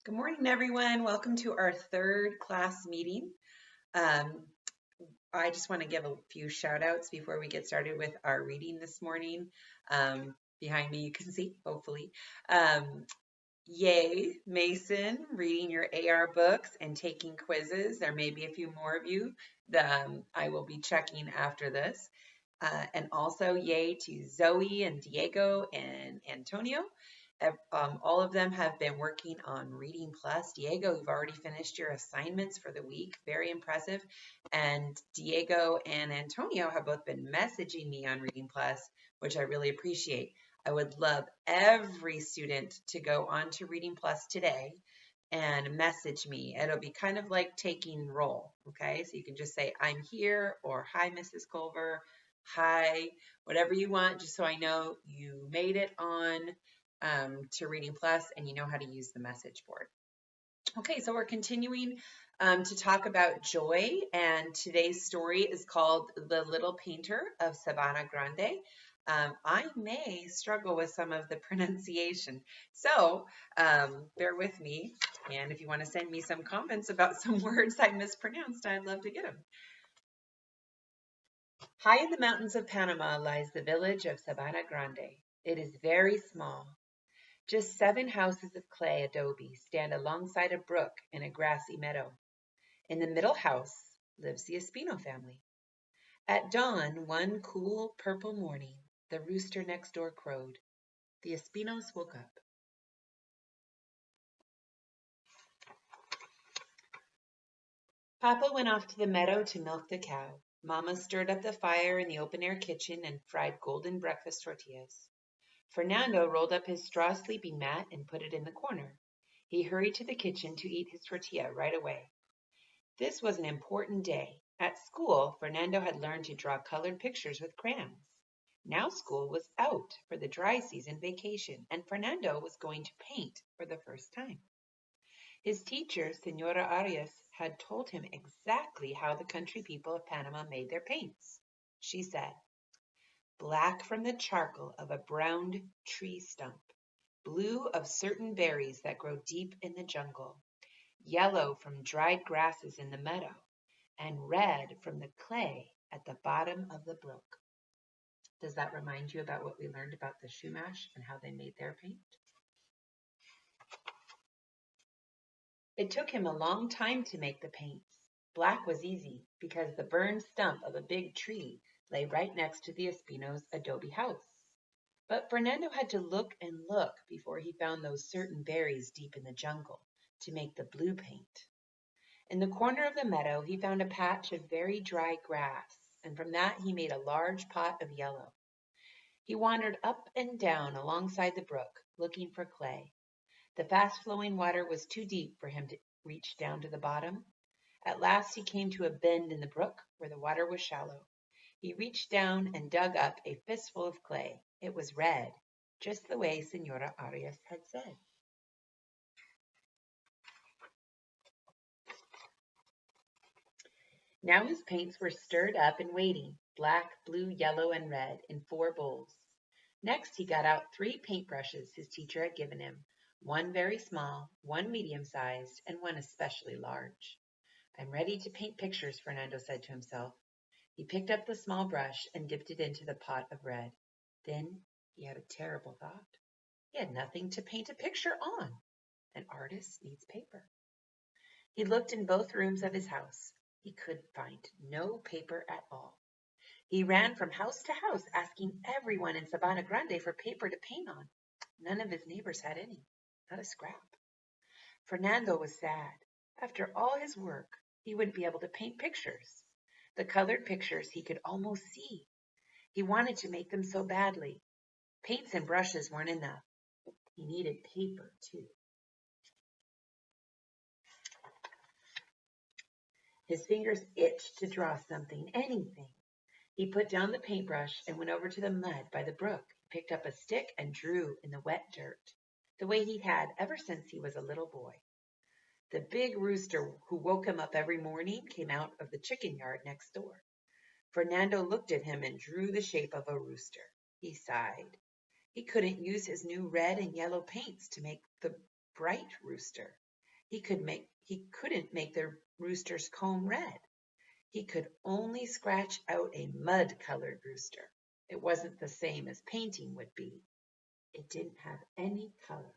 Good morning, everyone. Welcome to our third class meeting. Um, I just want to give a few shout outs before we get started with our reading this morning. Behind me, you can see, hopefully. Um, Yay, Mason, reading your AR books and taking quizzes. There may be a few more of you that I will be checking after this. And also, yay to Zoe and Diego and Antonio. All of them have been working on Reading Plus. Diego, you've already finished your assignments for the week. Very impressive. And Diego and Antonio have both been messaging me on Reading Plus, which I really appreciate. I would love every student to go on to Reading Plus today and message me. It'll be kind of like taking roll, okay? So you can just say, I'm here, or hi, Mrs. Culver, hi, whatever you want, just so I know you made it on to Reading Plus and you know how to use the message board. Okay, so we're continuing to talk about joy, and today's story is called The Little Painter of Sabana Grande. I may struggle with some of the pronunciation, so bear with me. And if you want to send me some comments about some words I mispronounced, I'd love to get them. High in the mountains of Panama lies the village of Sabana Grande. It is very small. Just 7 houses of clay adobe stand alongside a brook in a grassy meadow. In the middle house lives the Espino family. At dawn, one cool purple morning, the rooster next door crowed. The Espinos woke up. Papa went off to the meadow to milk the cow. Mama stirred up the fire in the open-air kitchen and fried golden breakfast tortillas. Fernando rolled up his straw sleeping mat and put it in the corner. He hurried to the kitchen to eat his tortilla right away. This was an important day. At school, Fernando had learned to draw colored pictures with crayons. Now school was out for the dry season vacation, and Fernando was going to paint for the first time. His teacher, Senora Arias, had told him exactly how the country people of Panama made their paints. She said, black from the charcoal of a browned tree stump, blue of certain berries that grow deep in the jungle, yellow from dried grasses in the meadow, and red from the clay at the bottom of the brook. Does that remind you about what we learned about the Chumash and how they made their paint? It took him a long time to make the paints. Black was easy because the burned stump of a big tree lay right next to the Espino's adobe house. But Fernando had to look and look before he found those certain berries deep in the jungle to make the blue paint. In the corner of the meadow, he found a patch of very dry grass, and from that he made a large pot of yellow. He wandered up and down alongside the brook, looking for clay. The fast-flowing water was too deep for him to reach down to the bottom. At last he came to a bend in the brook where the water was shallow. He reached down and dug up a fistful of clay. It was red, just the way Senora Arias had said. Now his paints were stirred up and waiting, black, blue, yellow, and red, in 4 bowls. Next he got out 3 paintbrushes his teacher had given him, one very small, one medium-sized, and one especially large. I'm ready to paint pictures, Fernando said to himself. He picked up the small brush and dipped it into the pot of red. Then he had a terrible thought. He had nothing to paint a picture on. An artist needs paper. He looked in both rooms of his house. He could find no paper at all. He ran from house to house, asking everyone in Sabana Grande for paper to paint on. None of his neighbors had any, not a scrap. Fernando was sad. After all his work, he wouldn't be able to paint pictures. The colored pictures he could almost see. He wanted to make them so badly. Paints and brushes weren't enough. He needed paper, too. His fingers itched to draw something, anything. He put down the paintbrush and went over to the mud by the brook. He picked up a stick and drew in the wet dirt, the way he had ever since he was a little boy. The big rooster who woke him up every morning came out of the chicken yard next door. Fernando looked at him and drew the shape of a rooster. He sighed. He couldn't use his new red and yellow paints to make the bright rooster. He couldn't make the rooster's comb red. He could only scratch out a mud-colored rooster. It wasn't the same as painting would be. It didn't have any color.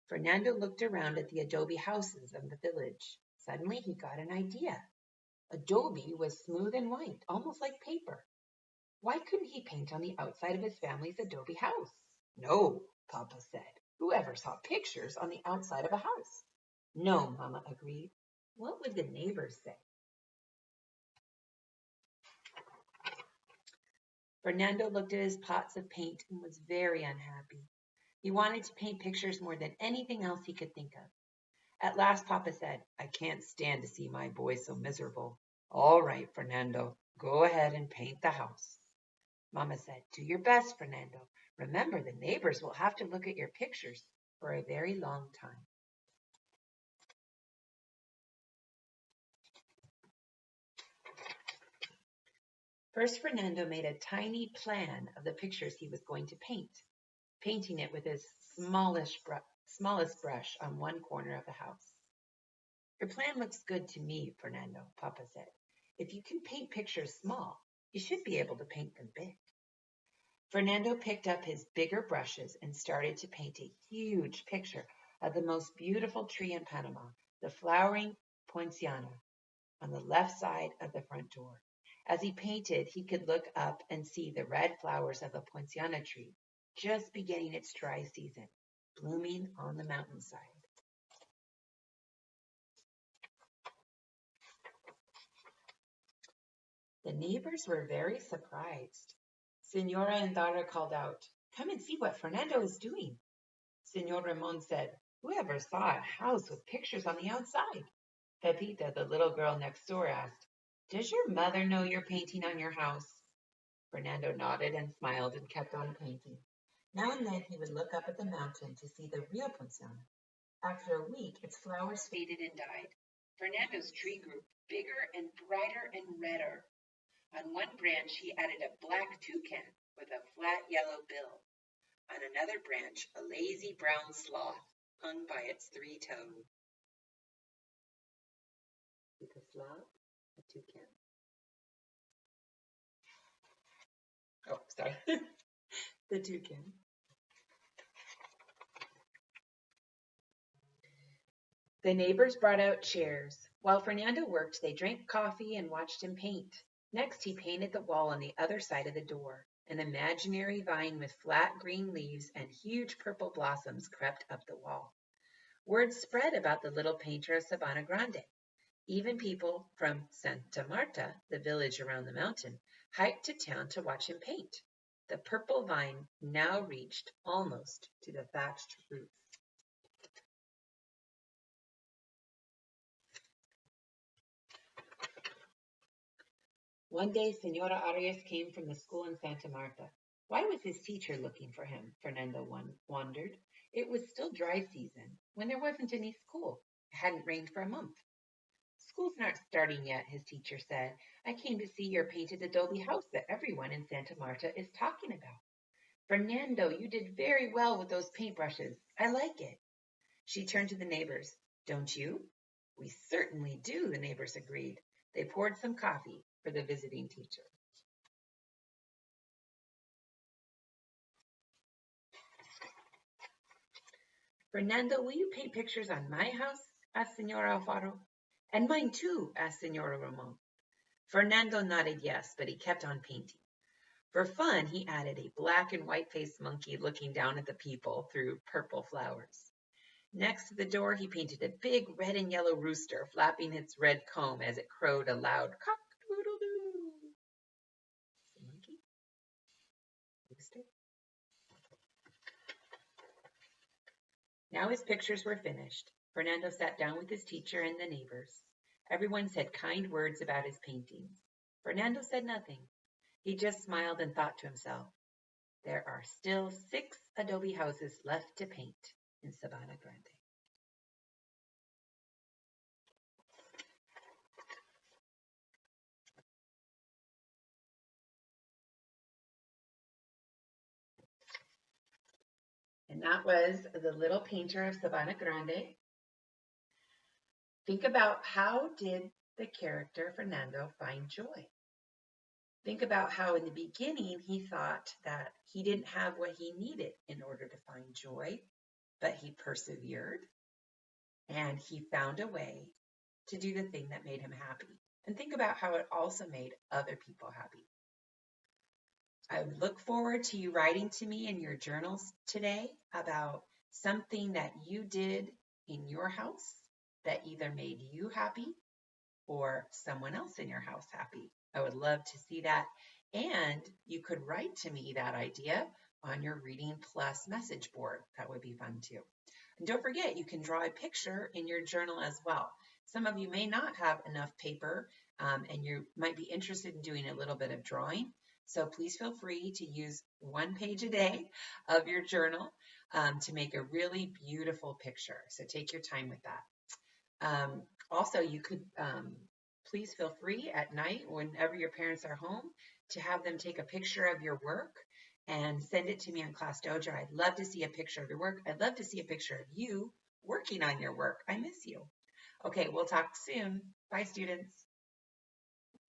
Fernando looked around at the adobe houses of the village. Suddenly he got an idea. Adobe was smooth and white, almost like paper. Why couldn't he paint on the outside of his family's adobe house? No, Papa said. Whoever saw pictures on the outside of a house? No, Mama agreed. What would the neighbors say? Fernando looked at his pots of paint and was very unhappy. He wanted to paint pictures more than anything else he could think of. At last, Papa said, I can't stand to see my boy so miserable. All right, Fernando, go ahead and paint the house. Mama said, do your best, Fernando. Remember, the neighbors will have to look at your pictures for a very long time. First, Fernando made a tiny plan of the pictures he was going to paint, painting it with his smallest brush on one corner of the house. Your plan looks good to me, Fernando, Papa said. If you can paint pictures small, you should be able to paint them big. Fernando picked up his bigger brushes and started to paint a huge picture of the most beautiful tree in Panama, the flowering poinciana, on the left side of the front door. As he painted, he could look up and see the red flowers of a poinciana tree, just beginning its dry season, blooming on the mountainside. The neighbors were very surprised. Senora and daughter called out, come and see what Fernando is doing. Senor Ramon said, whoever saw a house with pictures on the outside? Pepita, the little girl next door, asked, does your mother know you're painting on your house? Fernando nodded and smiled and kept on painting. Now and then he would look up at the mountain to see the real poinciana. After a week, its flowers faded and died. Fernando's tree grew bigger and brighter and redder. On one branch, he added a black toucan with a flat yellow bill. On another branch, a lazy brown sloth hung by its 3 toes. With a sloth, a toucan. Oh, sorry. The toucan. The neighbors brought out chairs. While Fernando worked, they drank coffee and watched him paint. Next, he painted the wall on the other side of the door. An imaginary vine with flat green leaves and huge purple blossoms crept up the wall. Word spread about the little painter of Sabana Grande. Even people from Santa Marta, the village around the mountain, hiked to town to watch him paint. The purple vine now reached almost to the thatched roof. One day, Senora Arias came from the school in Santa Marta. Why was his teacher looking for him? Fernando wondered. It was still dry season, when there wasn't any school. It hadn't rained for a month. School's not starting yet, his teacher said. I came to see your painted adobe house that everyone in Santa Marta is talking about. Fernando, you did very well with those paintbrushes. I like it. She turned to the neighbors. Don't you? We certainly do, the neighbors agreed. They poured some coffee for the visiting teacher. Fernando, will you paint pictures on my house? Asked Senora Alfaro. And mine too, asked Senora Ramon. Fernando nodded yes, but he kept on painting. For fun, he added a black and white-faced monkey looking down at the people through purple flowers. Next to the door, he painted a big red and yellow rooster flapping its red comb as it crowed a loud cock-a-doodle-doo. Monkey? Rooster? Now his pictures were finished. Fernando sat down with his teacher and the neighbors. Everyone said kind words about his paintings. Fernando said nothing. He just smiled and thought to himself, there are still 6 adobe houses left to paint in Sabana Grande. And that was The Little Painter of Sabana Grande. Think about, how did the character Fernando find joy? Think about how in the beginning he thought that he didn't have what he needed in order to find joy, but he persevered and he found a way to do the thing that made him happy. And think about how it also made other people happy. I would look forward to you writing to me in your journals today about something that you did in your house that either made you happy or someone else in your house happy. I would love to see that. And you could write to me that idea on your Reading Plus message board. That would be fun too. And don't forget, you can draw a picture in your journal as well. Some of you may not have enough paper and you might be interested in doing a little bit of drawing. So please feel free to use 1 page a day of your journal to make a really beautiful picture. So take your time with that. Also, you could please feel free at night, whenever your parents are home, to have them take a picture of your work and send it to me on Class Dojo. I'd love to see a picture of your work. I'd love to see a picture of you working on your work. I miss you. Okay, we'll talk soon. Bye, students.